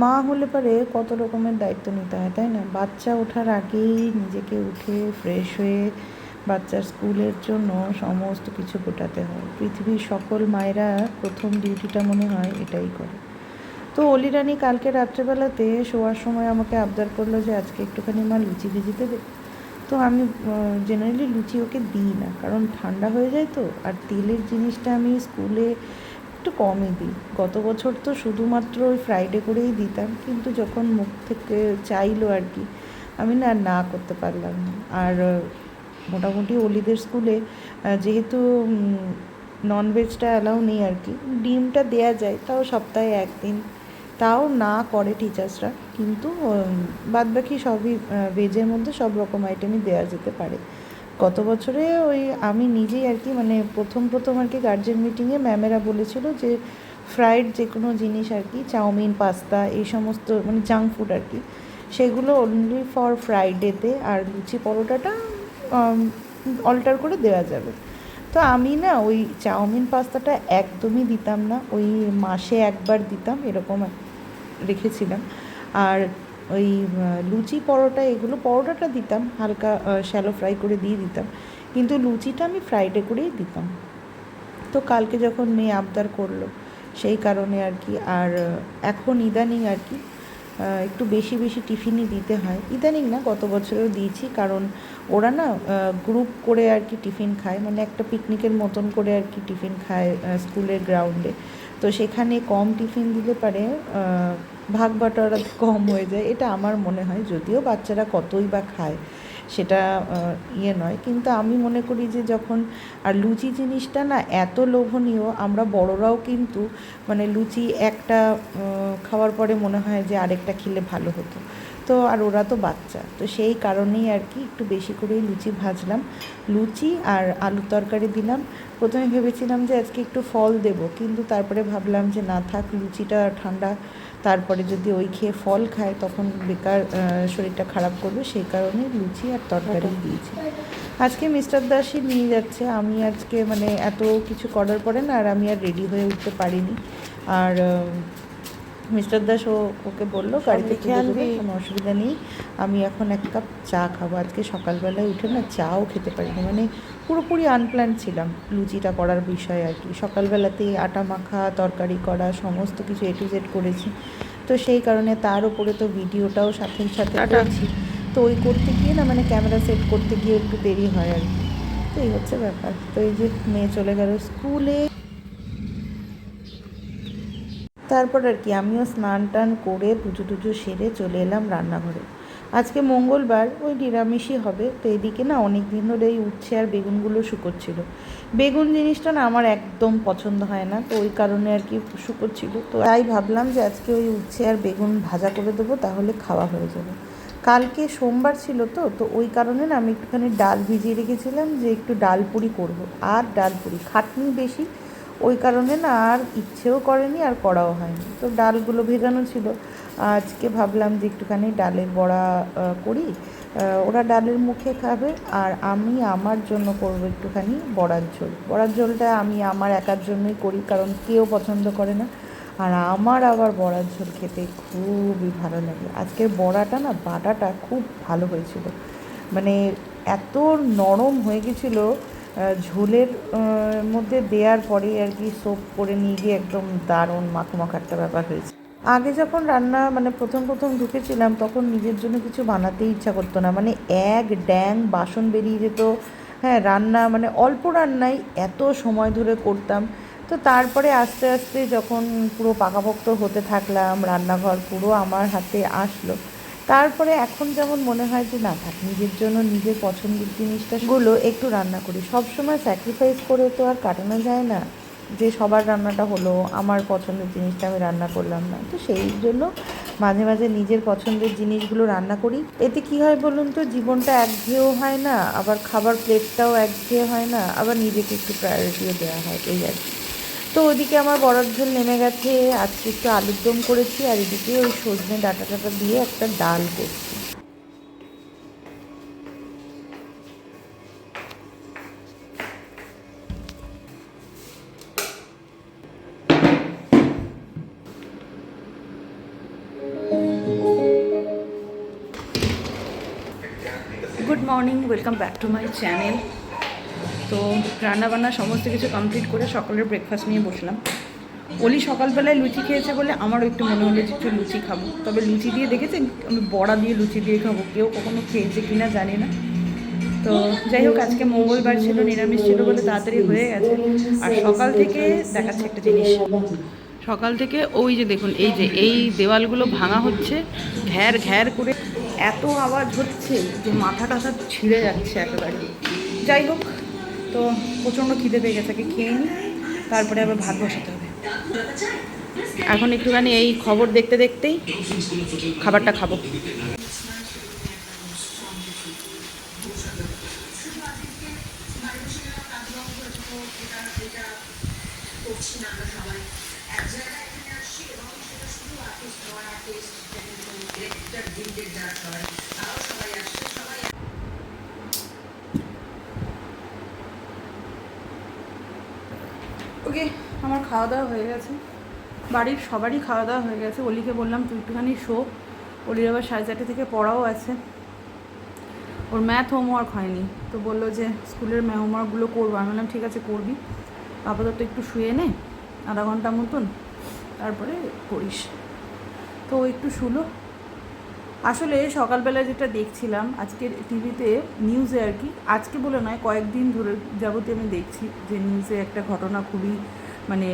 মা হলে পরে কত রকমের দায়িত্ব নিতে হয়, তাই না? বাচ্চা ওঠার আগেই নিজেকে উঠে ফ্রেশ হয়ে বাচ্চার স্কুলের জন্য সমস্ত কিছু গোটাতে হয়। পৃথিবীর সকল মায়েরা প্রথম ডিউটিটা মনে হয় এটাই করে। তো অলি রানী কালকে রাত্রেবেলাতে শোয়ার সময় আমাকে আবদার করলো যে আজকে একটুখানি মা লুচি ভেজে দেবে। তো আমি জেনারেলি লুচি ওকে দিই না, কারণ ঠান্ডা হয়ে যায় তো, আর তেলের জিনিসটা আমি স্কুলে একটু কমই দিই। গত বছর তো শুধুমাত্র ওই ফ্রাইডে করেই দিতাম, কিন্তু যখন মুখ থেকে চাইলো আর কি, আমি না করতে পারলাম না। আর মোটামুটি অলিদের স্কুলে যেহেতু ননভেজটা অ্যালাউ নেই আর কি, ডিমটা দেয়া যায়, তাও সপ্তাহে একদিন, তাও না করে টিচার্সরা, কিন্তু বাদবাকি সবই ভেজের মধ্যে সব রকম আইটেমই দেওয়া যেতে পারে। গত বছরে ওই আমি নিজেই আর কি, মানে প্রথম আর কি গার্জেন মিটিংয়ে ম্যামেরা বলেছিল যে ফ্রাইড যে কোনো জিনিস আর কি, চাউমিন, পাস্তা, এই সমস্ত মানে জাঙ্ক ফুড আর কি, সেগুলো অনলি ফর ফ্রাইডেতে, আর লুচি পরোটাটা অল্টার করে দেওয়া যাবে। তো আমি না ওই চাউমিন পাস্তাটা একদমই দিতাম না, ওই মাসে একবার দিতাম এরকম রেখেছিলাম। আর ওই লুচি পরোটা, এগুলো পরোটাটা দিতাম হালকা শ্যালো ফ্রাই করে দিয়ে দিতাম, কিন্তু লুচিটা আমি ফ্রাইডে করেই দিতাম। তো কালকে যখন মেয়ে আবদার করলো, সেই কারণে আর কি। আর এখন ইদানিং আর কি একটু বেশি বেশি টিফিনই দিতে হয়। ইদানিং না, গত বছরেও দিয়েছি, কারণ ওরা না গ্রুপ করে আর কি টিফিন খায়, মানে একটা পিকনিকের মতন করে আর কি টিফিন খায় স্কুলের গ্রাউন্ডে। তো সেখানে কম টিফিন দিলে পারে ভাগ বাটোয়ারা কম হয়ে যায়, এটা আমার মনে হয়। যদিও বাচ্চারা কতই বা খায় সেটা নয়, কিন্তু আমি মনে করি যে যখন, আর লুচি জিনিসটা না এত লোভনীয়, আমরা বড়রাও কিন্তু মানে লুচি একটা খাওয়ার পরে মনে হয় যে আরেকটা খেলে ভালো হতো। তো আর ওরা তো বাচ্চা, তো সেই কারণেই আর কি একটু বেশি করেই লুচি ভাজলাম। লুচি আর আলুর তরকারি দিলাম। প্রথমে ভেবেছিলাম যে আজকে একটু ফল দেব, কিন্তু তারপরে ভাবলাম যে না থাক, লুচিটা ঠান্ডা, তারপরে যদি ওই খেয়ে ফল খায় তখন বেকার শরীরটা খারাপ করবে, সেই কারণে লুচি আর তরকারি দিয়েছি। আজকে মিস্টার দাসই নিয়ে যাচ্ছে, আমি আজকে মানে এত কিছু করার পরে না আর আমি আর রেডি হয়ে উঠতে পারিনি। আর মিস্টার দাস ওকে বললো গাড়িতে তুলে দেবে, কোনো অসুবিধা নেই, আমি এখন এক কাপ চা খাবো। আজকে সকালবেলায় উঠে না চাও খেতে পারিনি, মানে পুরোপুরি আনপ্ল্যান ছিলাম লুচিটা করার বিষয়ে আর কি। সকালবেলাতেই আটা মাখা, তরকারি করা, সমস্ত কিছু A to Z করেছি। তো সেই কারণে তার উপরে তো ভিডিওটাও সাথে সাথে করছি, তো ওই করতে গিয়ে না মানে ক্যামেরা সেট করতে গিয়ে একটু দেরি হয় আর কি। তো এই হচ্ছে ব্যাপার। তো এই যে মেয়ে চলে গেল স্কুলে, তারপর আর কি আমিও স্নান টান করে পুজো টুজো সেরে চলে এলাম রান্নাঘরে। আজকে মঙ্গলবার, ওই নিরামিষই হবে। তো এদিকে না অনেক দিন ধরে এই উচ্ছে আর বেগুনগুলো শুকোচ্ছিল। বেগুন জিনিসটা না আমার একদম পছন্দ হয় না, তো ওই কারণে আর কি শুকোচ্ছিল। তো তাই ভাবলাম যে আজকে ওই উচ্ছে আর বেগুন ভাজা করে দেবো, তাহলে খাওয়া হয়ে যাবে। কালকে সোমবার ছিল, তো ওই কারণে না আমি একটুখানি ডাল ভিজিয়ে রেখেছিলাম যে একটু ডাল পুরি করবো। আর ডাল পুরি খাটনি বেশি, ওই কারণে না আর ইচ্ছেও করেনি আর করাও হয়নি। তো ডালগুলো ভেজানো ছিল, আজকে ভাবলাম যে একটুখানি ডালের বড়া করি। ওরা ডালের মুখে খাবে, আর আমি আমার জন্য করবো একটুখানি বড়ার ঝোল। বড়ার ঝোলটা আমি আমার একার জন্যই করি, কারণ কেউ পছন্দ করে না, আর আমার আবার বড়ার ঝোল খেতে খুবই ভালো লাগে। আজকের বড়াটা না, বাটাটা খুব ভালো হয়েছিল, মানে এত নরম হয়ে গেছিলো, ঝোলের মধ্যে দেওয়ার পরে আর কি সোপ করে নিয়ে গিয়ে একদম দারুণ মাখো একটা ব্যাপার হয়েছে। আগে যখন রান্না মানে প্রথম ঢুকেছিলাম, তখন নিজের জন্য কিছু বানাতেই ইচ্ছা করতো না, মানে এক ড্যাং বাসন বেরিয়ে যেত। হ্যাঁ, রান্না মানে অল্প রান্নাই এত সময় ধরে করতাম। তো তারপরে আস্তে আস্তে যখন পুরো পাকাপোক্ত হতে থাকলাম, রান্নাঘর পুরো আমার হাতে আসলো, তারপরে এখন যেমন মনে হয় যে না থাক, নিজের জন্য নিজের পছন্দের জিনিসটাগুলো একটু রান্না করি। সব সময় স্যাক্রিফাইস করে তো আর কাটানো যায় না, যে সবার রান্নাটা হলো, আমার পছন্দের জিনিসটা আমি রান্না করলাম না। তো সেই জন্য মাঝে মাঝে নিজের পছন্দের জিনিসগুলো রান্না করি। এতে কী হয় বলুন তো, জীবনটা একঘেয়েও হয় না, আবার খাবার প্লেটটাও একঘেয়ে হয় না, আবার নিজেকে একটু প্রায়োরিটিও দেওয়া হয়, এই আর কি। তো ওদিকে আমার বড়ার ঝোল নেমে গেছে, আজকে একটু আলুর দম করেছি, আর এদিকে ওই সজনে ডাঁটা টাটা দিয়ে একটা ডাল করছি। Morning, welcome back to my channel. তো রান্নাবান্না সমস্ত কিছু কমপ্লিট করে সকালের ব্রেকফাস্ট নিয়ে বসলাম। ওলি সকালবেলায় লুচি খেয়েছে বলে আমারও একটু মনে হলো যে একটু লুচি খাবো। তবে লুচি দিয়ে দেখেছেন, আমি বড়া দিয়ে লুচি দিয়ে খাবো, কেউ কখনো খেয়েছে কিনা জানি না। তো যাই হোক, আজকে মঙ্গলবার ছিল, নিরামিষ ছিল বলে তাড়াতাড়ি হয়ে গেছে। আর সকাল থেকে দেখাচ্ছে একটা জিনিস, সকাল থেকে ওই যে দেখুন, এই দেওয়ালগুলো ভাঙা হচ্ছে, ঘ্যার ঘ্যার করে এত আওয়াজ হচ্ছে যে মাথা টাথা ছিঁড়ে যাচ্ছে একেবারে। যাই হোক, তো প্রচণ্ড খিদে পেয়ে গেছে, খেয়ে নিই, তারপরে আবার ভাত বসাতে হবে। এখন একটুখানি এই খবর দেখতে দেখতেই খাবারটা খাবো। ওকে, আমার খাওয়া দাওয়া হয়ে গেছে, বাড়ির সবারই খাওয়া দাওয়া হয়ে গেছে। অলিকে বললাম তুই একটুখানি শো, অলির আবার 4:30 থেকে পড়াও আছে, ওর ম্যাথ হোমওয়ার্ক হয়নি, তো বললো যে স্কুলের হোমওয়ার্কগুলো করবো। আমি বললাম ঠিক আছে করবি, আপাতত একটু শুয়ে নে আধা ঘন্টা মতন, তারপরে করিস। তো ও একটু শুলো। আসলে সকালবেলা যেটা দেখছিলাম আজকের টিভিতে নিউজে আর কি, আজকে বলে নয় কয়েকদিন ধরে যাবতীয় আমি দেখছি যে নিউজে একটা ঘটনা খুবই মানে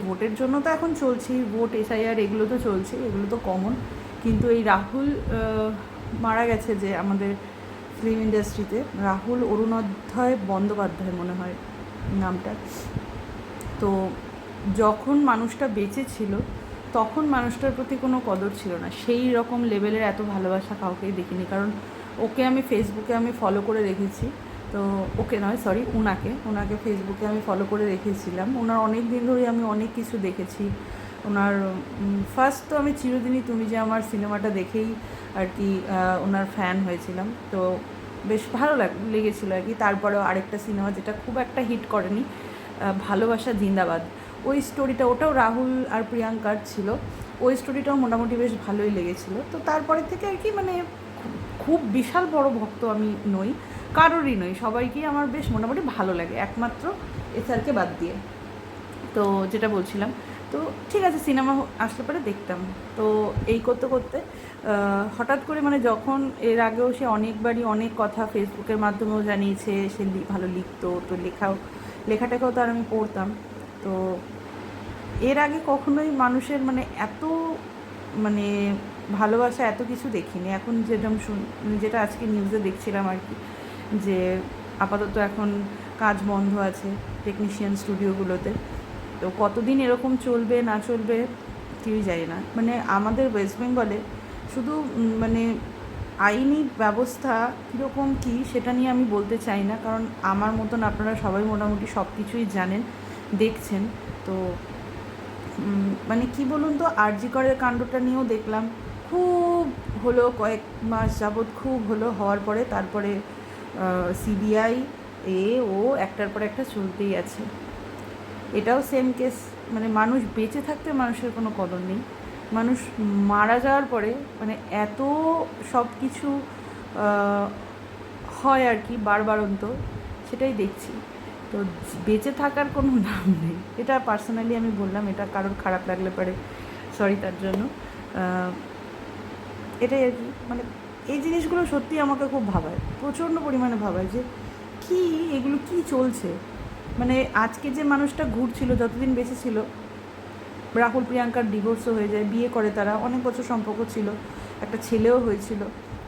ভোটের জন্য তো এখন চলছেই, ভোট এসআইআর এগুলো তো চলছে, এগুলো তো কমন। কিন্তু এই রাহুল মারা গেছে যে আমাদের ফিল্ম ইন্ডাস্ট্রিতে, রাহুল অরুণোদয় বন্দ্যোপাধ্যায় মনে হয় নামটা। তো যখন মানুষটা বেঁচে ছিল তখন মানুষটার প্রতি কোনো কদর ছিল না, সেই রকম লেভেলের এত ভালোবাসা কাউকেই দেখিনি। কারণ ওকে আমি ফেসবুকে ফলো করে রেখেছি, তো ওকে নয় সরি ওনাকে ফেসবুকে আমি ফলো করে রেখেছিলাম। ওনার অনেক দিন ধরেই আমি অনেক কিছু দেখেছি। ওনার ফার্স্ট তো আমি চিরদিনই তুমি যে আমার সিনেমাটা দেখেই আর কি ওনার ফ্যান হয়েছিলাম, তো বেশ ভালো লেগেছিলো আর কি। তারপরেও আরেকটা সিনেমা যেটা খুব একটা হিট করেনি, ভালোবাসা জিন্দাবাদ, ওই স্টোরিটা, ওটাও রাহুল আর প্রিয়াঙ্কার ছিল, ওই স্টোরিটাও মোটামুটি বেশ ভালোই লেগেছিলো। তো তারপরে থেকে আর কি মানে খুব বিশাল বড় ভক্ত আমি নই, কারোরই নই, সবাইকেই আমার বেশ মোটামুটি ভালো লাগে, একমাত্র এসআরকে বাদ দিয়ে। তো যেটা বলছিলাম, তো ঠিক আছে সিনেমা আসলে পরে দেখতাম। তো এই করতে করতে হঠাৎ করে মানে যখন এর আগেও সে অনেকবারই অনেক কথা ফেসবুকের মাধ্যমেও জানিয়েছে, সে ভালো লিখতো, তো লেখাটাকেও তার আমি পড়তাম। তো এর আগে কখনোই মানুষের মানে এত মানে ভালোবাসা এত কিছু দেখিনি। এখন যেটা আজকে নিউজে দেখছিলাম আর কি, যে আপাতত এখন কাজ বন্ধ আছে টেকনিশিয়ান স্টুডিওগুলোতে, তো কতদিন এরকম চলবে না চলবে কেউই জানি না। মানে আমাদের ওয়েস্ট বেঙ্গলে শুধু মানে আইনি ব্যবস্থা কীরকম কী সেটা নিয়ে আমি বলতে চাই না, কারণ আমার মতন আপনারা সবাই মোটামুটি সব কিছুই জানেন, দেখছেন। তো মানে কি বলুন তো, আরজি করের কাণ্ডটা নিয়েও দেখলাম, খুব হলো কয়েক মাস যাবৎ, খুব হলো, হওয়ার পরে তারপরে সিবিআই ও একটার পর একটা চলতেই আছে। এটাও সেম কেস, মানে মানুষ বেঁচে থাকতে মানুষের কোনো কদর নেই, মানুষ মারা যাওয়ার পরে মানে এত সব কিছু হয় আর কি বারবারন্ত, সেটাই দেখছি। তো বেঁচে থাকার কোনো নাম নেই, এটা পার্সোনালি আমি বললাম, এটা কারোর খারাপ লাগলে পারে সরি তার জন্য। এটাই আর কি, মানে এই জিনিসগুলো সত্যি আমাকে খুব ভাবায়, প্রচণ্ড পরিমাণে ভাবায় যে কি এগুলো কি চলছে। মানে আজকে যে মানুষটা ঘুরছিল যতদিন বেঁচে ছিল, রাহুল প্রিয়াঙ্কার ডিভোর্সও হয়ে যায়, বিয়ে করে তারা, অনেক বছর সম্পর্ক ছিল, একটা ছেলেও হয়েছিল,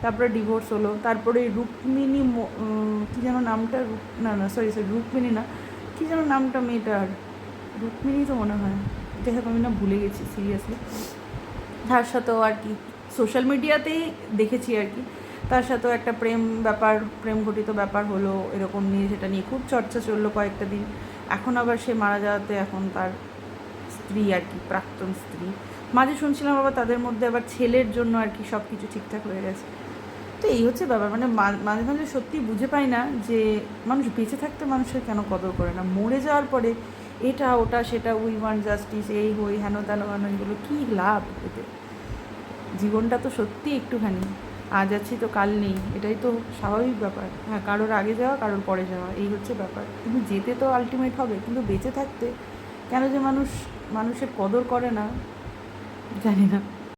তারপরে ডিভোর্স হলো। তারপরে রুক্মিণী কী যেন নামটা, সরি রুক্মিণী না, কী যেন নামটা মেয়েটার, রুক্মিণী তো মনে হয়, যাই হোক আমি না ভুলে গেছি সিরিয়াসলি। তার সাথেও আর কি সোশ্যাল মিডিয়াতেই দেখেছি আর কি, তার সাথেও একটা প্রেম ঘটিত ব্যাপার হলো এরকম নিয়ে, সেটা নিয়ে খুব চর্চা চললো কয়েকটা দিন। এখন আবার সে মারা যাওয়াতে এখন তার স্ত্রী আর কি, প্রাক্তন স্ত্রী, মাঝে শুনছিলাম আবার তাদের মধ্যে আবার ছেলের জন্য আর কি সব কিছু ঠিকঠাক হয়ে গেছে। তো এই হচ্ছে ব্যাপার, মানে মাঝে মাঝে সত্যি বুঝে পাই না যে মানুষ বেঁচে থাকতে মানুষের কেন কদর করে না, মরে যাওয়ার পরে এটা ওটা সেটা উই ওয়ান্ট জাস্টিস, এই হেন তেন এগুলো কী লাভ এতে? জীবনটা তো সত্যি একটুখানি আজ আছি তো কাল নেই, এটাই তো স্বাভাবিক ব্যাপার। হ্যাঁ, কারোর আগে যাওয়া, কারোর পরে যাওয়া, এই হচ্ছে ব্যাপার। কিন্তু যেতে তো আলটিমেট হবে, কিন্তু বেঁচে থাকতে কেন যে মানুষের কদর করে না জানি না।